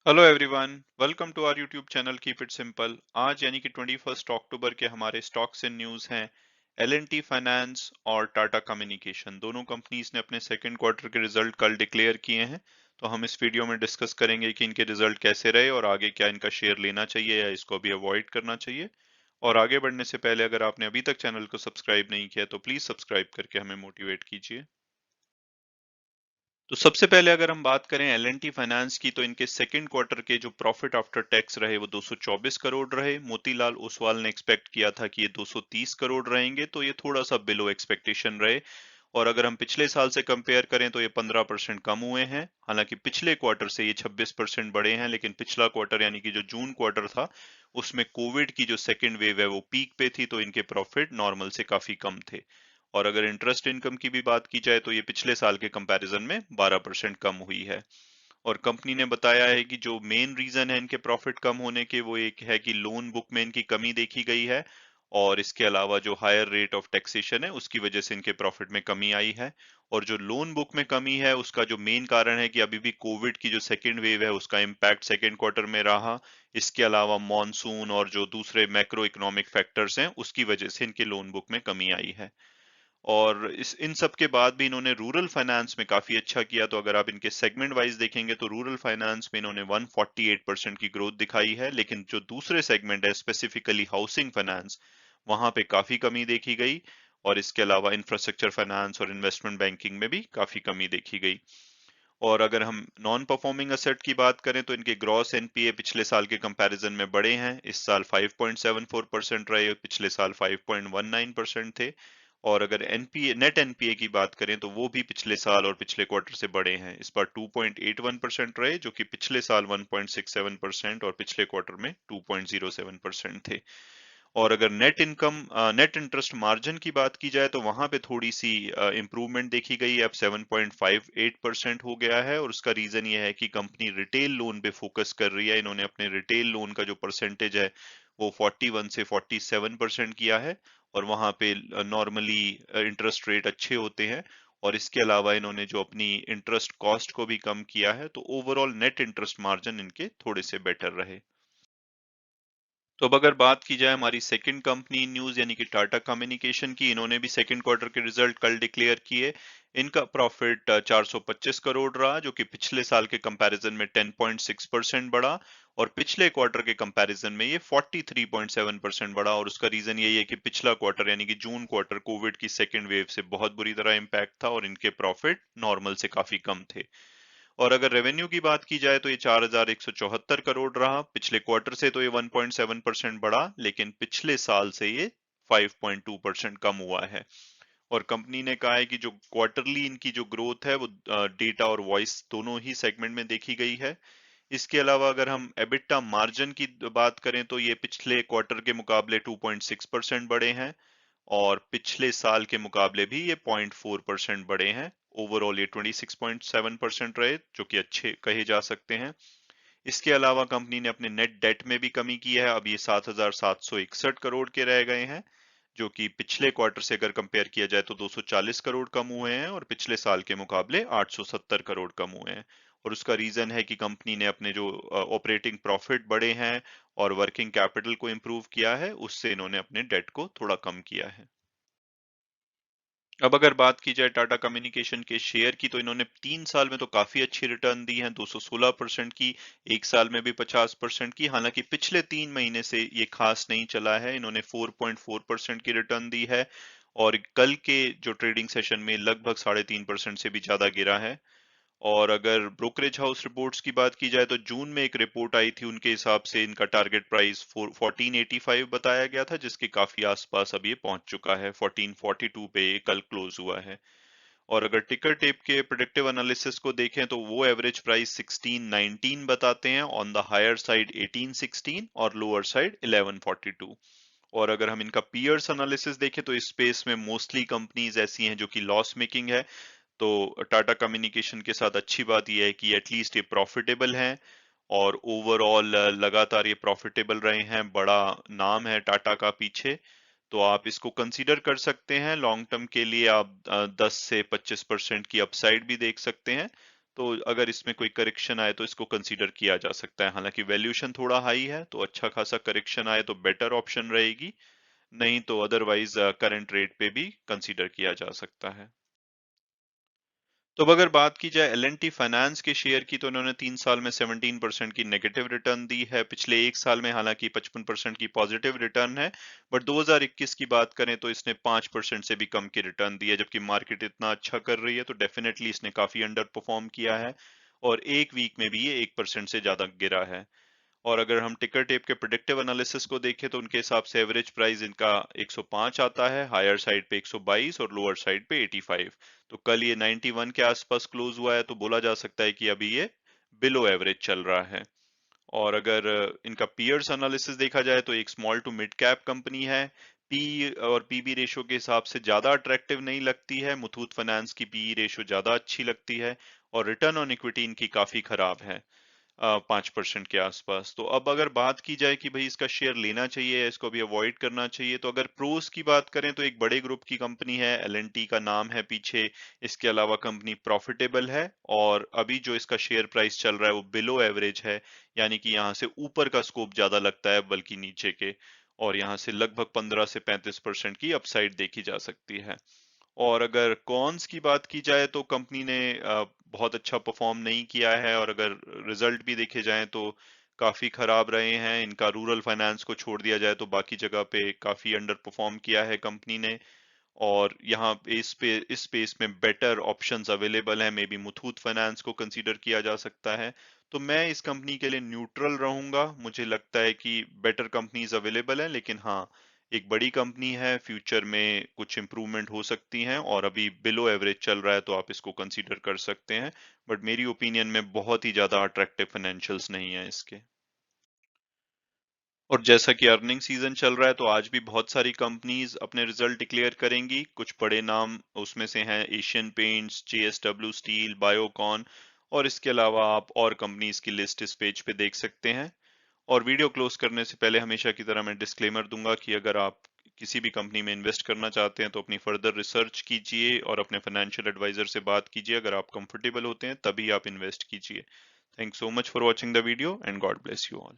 Hello everyone, welcome to our YouTube channel keep it simple. आज यानी कि 21 अक्टूबर के हमारे स्टॉक्स एंड न्यूज़ हैं। एल&टी फाइनेंस और टाटा कम्युनिकेशन दोनों कंपनीज ने अपने सेकंड क्वार्टर के रिजल्ट कल डिक्लेयर किए हैं। तो हम इस वीडियो में डिस्कस करेंगे कि इनके रिजल्ट कैसे रहे और आगे क्या इनका शेयर लेना चाहिए या इसको अभी अवॉइड करना चाहिए। और आगे बढ़ने से पहले अगर आपने अभी तक चैनल को सब्सक्राइब नहीं किया तो प्लीज सब्सक्राइब करके हमें मोटिवेट कीजिए। तो सबसे पहले अगर हम बात करें एल&टी फाइनेंस की, तो इनके सेकंड क्वार्टर के जो प्रॉफिट आफ्टर टैक्स रहे वो 224 करोड़ रहे। मोतीलाल ओसवाल ने एक्सपेक्ट किया था कि ये 230 करोड़ रहेंगे, तो ये थोड़ा सा बिलो एक्सपेक्टेशन रहे। और अगर हम पिछले साल से कंपेयर करें तो ये 15% कम हुए हैं। हालांकि पिछले क्वार्टर से ये 26% बढ़े हैं, लेकिन पिछला क्वार्टर यानी कि जो जून क्वार्टर था उसमें कोविड की जो सेकेंड वेव है वो पीक पे थी, तो इनके प्रॉफिट नॉर्मल से काफी कम थे। और अगर इंटरेस्ट इनकम की भी बात की जाए तो ये पिछले साल के कंपैरिजन में 12% कम हुई है। और कंपनी ने बताया है कि जो मेन रीजन है इनके प्रॉफिट कम होने के वो एक है कि लोन बुक में इनकी कमी देखी गई है। और इसके अलावा जो हायर रेट ऑफ टैक्सेशन है उसकी वजह से इनके प्रॉफिट में कमी आई है। और जो लोन बुक में कमी है उसका जो मेन कारण है कि अभी भी कोविड की जो सेकेंड वेव है उसका इम्पैक्ट सेकेंड क्वार्टर में रहा। इसके अलावा मॉनसून और जो दूसरे मैक्रो इकोनॉमिक फैक्टर्स हैं उसकी वजह से इनके लोन बुक में कमी आई है। और इस इन सब के बाद भी इन्होंने रूरल फाइनेंस में काफी अच्छा किया। तो अगर आप इनके सेगमेंट वाइज देखेंगे तो रूरल फाइनेंस में इन्होंने 148% की ग्रोथ दिखाई है, लेकिन जो दूसरे सेगमेंट है स्पेसिफिकली हाउसिंग फाइनेंस, वहां पे काफी कमी देखी गई। और इसके अलावा इंफ्रास्ट्रक्चर फाइनेंस और इन्वेस्टमेंट बैंकिंग में भी काफी कमी देखी गई। और अगर हम नॉन परफॉर्मिंग असेट की बात करें तो इनके ग्रॉस एनपीए पिछले साल के कंपैरिजन में बढ़े हैं। इस साल 5.74% रहे, पिछले साल 5.19% थे। और अगर एनपीए नेट एनपीए की बात करें तो वो भी पिछले साल और पिछले क्वार्टर से बढ़े हैं। इस बार 2.81% रहे, जो कि पिछले साल 1.67% और पिछले क्वार्टर में 2.07% थे। और अगर नेट इंटरेस्ट मार्जिन की बात की जाए तो वहां पे थोड़ी सी इंप्रूवमेंट देखी गई है। अब 7.58% हो गया है, और उसका रीजन ये है कि कंपनी रिटेल लोन पे फोकस कर रही है। इन्होंने अपने रिटेल लोन का जो परसेंटेज है वो 41 से 47% किया है। और वहां पे नॉर्मली इंटरेस्ट रेट अच्छे होते हैं। और इसके अलावा इन्होंने जो अपनी इंटरेस्ट कॉस्ट को भी कम किया है, तो ओवरऑल नेट इंटरेस्ट मार्जिन इनके थोड़े से बेटर रहे। तो अब अगर बात की जाए हमारी सेकंड कंपनी न्यूज यानी कि टाटा कम्युनिकेशन की, इन्होंने भी सेकंड क्वार्टर के रिजल्ट कल डिक्लेयर किए। इनका प्रॉफिट 425 करोड़ रहा, जो कि पिछले साल के कंपैरिजन में 10.6% बढ़ा। और पिछले क्वार्टर के कंपैरिजन में ये 43.7% बढ़ा। और उसका रीजन यही है कि पिछला क्वार्टर यानी कि जून क्वार्टर कोविड की सेकेंड वेव से बहुत बुरी तरह इम्पैक्ट था और इनके प्रॉफिट नॉर्मल से काफी कम थे। और अगर रेवेन्यू की बात की जाए तो ये 4,174 करोड़ रहा। पिछले क्वार्टर से तो ये 1.7% बढ़ा, लेकिन पिछले साल से ये 5.2% कम हुआ है। और कंपनी ने कहा है कि जो क्वार्टरली इनकी जो ग्रोथ है वो डेटा और वॉइस दोनों ही सेगमेंट में देखी गई है। इसके अलावा अगर हम एबिटा मार्जिन की बात करें तो ये पिछले क्वार्टर के मुकाबले 2.6% बढ़े हैं। और पिछले साल के मुकाबले भी ये 0.4% बढ़े हैं। ओवरऑल ये 26.7% रहे, जो कि अच्छे कहे जा सकते हैं। इसके अलावा कंपनी ने अपने नेट डेट में भी कमी की है। अब ये 7,761 करोड़ के रह गए हैं, जो कि पिछले क्वार्टर से अगर कंपेयर किया जाए तो 240 करोड़ कम हुए हैं, और पिछले साल के मुकाबले 870 करोड़ कम हुए हैं। और उसका रीजन है कि कंपनी ने अपने जो ऑपरेटिंग प्रॉफिट बढ़े हैं और वर्किंग कैपिटल को इम्प्रूव किया है, उससे इन्होंने अपने डेट को थोड़ा कम किया है। अब अगर बात की जाए टाटा कम्युनिकेशन के शेयर की, तो इन्होंने 3 साल में तो काफी अच्छी रिटर्न दी है, 216% की। एक साल में भी 50% की। हालांकि पिछले 3 महीने से ये खास नहीं चला है, इन्होंने 4.4% की रिटर्न दी है। और कल के जो ट्रेडिंग सेशन में लगभग 3.5% से भी ज्यादा गिरा है। और अगर ब्रोकरेज हाउस रिपोर्ट्स की बात की जाए तो जून में एक रिपोर्ट आई थी, उनके हिसाब से इनका टारगेट प्राइस 1485 बताया गया था, जिसके काफी आसपास अब ये पहुंच चुका है। 1442 पे ये कल क्लोज हुआ है। और अगर टिकर टेप के प्रेडिक्टिव एनालिसिस को देखें तो वो एवरेज प्राइस 1619 बताते हैं, ऑन द हायर साइड 1816 और लोअर साइड 1142। और अगर हम इनका पीयर्स एनालिसिस देखें तो इस स्पेस में मोस्टली कंपनीज ऐसी हैं जो कि लॉस मेकिंग है। तो टाटा कम्युनिकेशन के साथ अच्छी बात यह है कि एटलीस्ट ये प्रॉफिटेबल हैं। और ओवरऑल लगातार ये प्रॉफिटेबल रहे हैं, बड़ा नाम है टाटा का पीछे। तो आप इसको कंसीडर कर सकते हैं लॉन्ग टर्म के लिए। आप 10 से 25% की अपसाइड भी देख सकते हैं। तो अगर इसमें कोई करेक्शन आए तो इसको कंसीडर किया जा सकता है। हालांकि वैल्यूएशन थोड़ा हाई है, तो अच्छा खासा करेक्शन आए तो बेटर ऑप्शन रहेगी, नहीं तो अदरवाइज करंट रेट पे भी कंसीडर किया जा सकता है। तो अब अगर बात की जाए एल&टी फाइनेंस के शेयर की, तो इन्होंने 3 साल में 17% की नेगेटिव रिटर्न दी है। पिछले एक साल में हालांकि 55% की पॉजिटिव रिटर्न है, बट 2021 की बात करें तो इसने 5% से भी कम की रिटर्न दी है। जबकि मार्केट इतना अच्छा कर रही है तो डेफिनेटली इसने काफी अंडर परफॉर्म किया है, और एक वीक में भी ये 1% से ज्यादा गिरा है। और अगर हम टिकर टेप के प्रिडिक्टिव एनालिसिस को देखें तो उनके हिसाब से एवरेज प्राइस इनका 105 आता है, हायर साइड पे 122 और लोअर साइड पे 85। तो कल ये 91 के आसपास क्लोज हुआ है, तो बोला जा सकता है कि अभी ये बिलो एवरेज चल रहा है। और अगर इनका पीयर्स एनालिसिस देखा जाए तो एक small to mid cap company है। पी और पीबी रेशो के हिसाब से ज्यादा अट्रैक्टिव नहीं लगती है। मुथूट फाइनेंस की पीई रेशो ज्यादा अच्छी लगती है, और रिटर्न ऑन इक्विटी इनकी काफी खराब है, 5% के आसपास। तो अब अगर बात की जाए कि भाई इसका शेयर लेना चाहिए या इसको अभी अवॉइड करना चाहिए, तो अगर प्रोस की बात करें तो एक बड़े ग्रुप की कंपनी है, एल&टी का नाम है पीछे। इसके अलावा कंपनी प्रॉफिटेबल है, और अभी जो इसका शेयर प्राइस चल रहा है वो बिलो एवरेज है, यानी कि यहाँ से ऊपर का स्कोप ज्यादा लगता है बल्कि नीचे के। और यहाँ से लगभग 15 से 35% की अपसाइड देखी जा सकती है। और अगर कॉन्स की बात की जाए तो कंपनी ने बहुत अच्छा परफॉर्म नहीं किया है, और अगर रिजल्ट भी देखे जाएं तो काफी खराब रहे हैं। इनका रूरल फाइनेंस को छोड़ दिया जाए तो बाकी जगह पे काफी अंडर परफॉर्म किया है कंपनी ने। और यहाँ पे इस स्पेस में बेटर ऑप्शंस अवेलेबल हैं, मे बी मुथूट फाइनेंस को कंसीडर किया जा सकता है। तो मैं इस कंपनी के लिए न्यूट्रल रहूंगा। मुझे लगता है कि बेटर कंपनीज अवेलेबल हैं, लेकिन हाँ, एक बड़ी कंपनी है, फ्यूचर में कुछ इंप्रूवमेंट हो सकती हैं, और अभी बिलो एवरेज चल रहा है तो आप इसको कंसीडर कर सकते हैं। बट मेरी ओपिनियन में बहुत ही ज्यादा अट्रैक्टिव फाइनेंशियल्स नहीं है इसके। और जैसा कि अर्निंग सीजन चल रहा है तो आज भी बहुत सारी कंपनीज अपने रिजल्ट डिक्लेयर करेंगी। कुछ बड़े नाम उसमें से हैं Asian paints, JSW steel, Biocon, और इसके अलावा आप और कंपनीज की लिस्ट इस पेज पे देख सकते हैं। और वीडियो क्लोज करने से पहले हमेशा की तरह मैं डिस्क्लेमर दूंगा कि अगर आप किसी भी कंपनी में इन्वेस्ट करना चाहते हैं तो अपनी फर्दर रिसर्च कीजिए और अपने फाइनेंशियल एडवाइजर से बात कीजिए। अगर आप कंफर्टेबल होते हैं तभी आप इन्वेस्ट कीजिए। Thanks so much for watching the video, and God bless you all.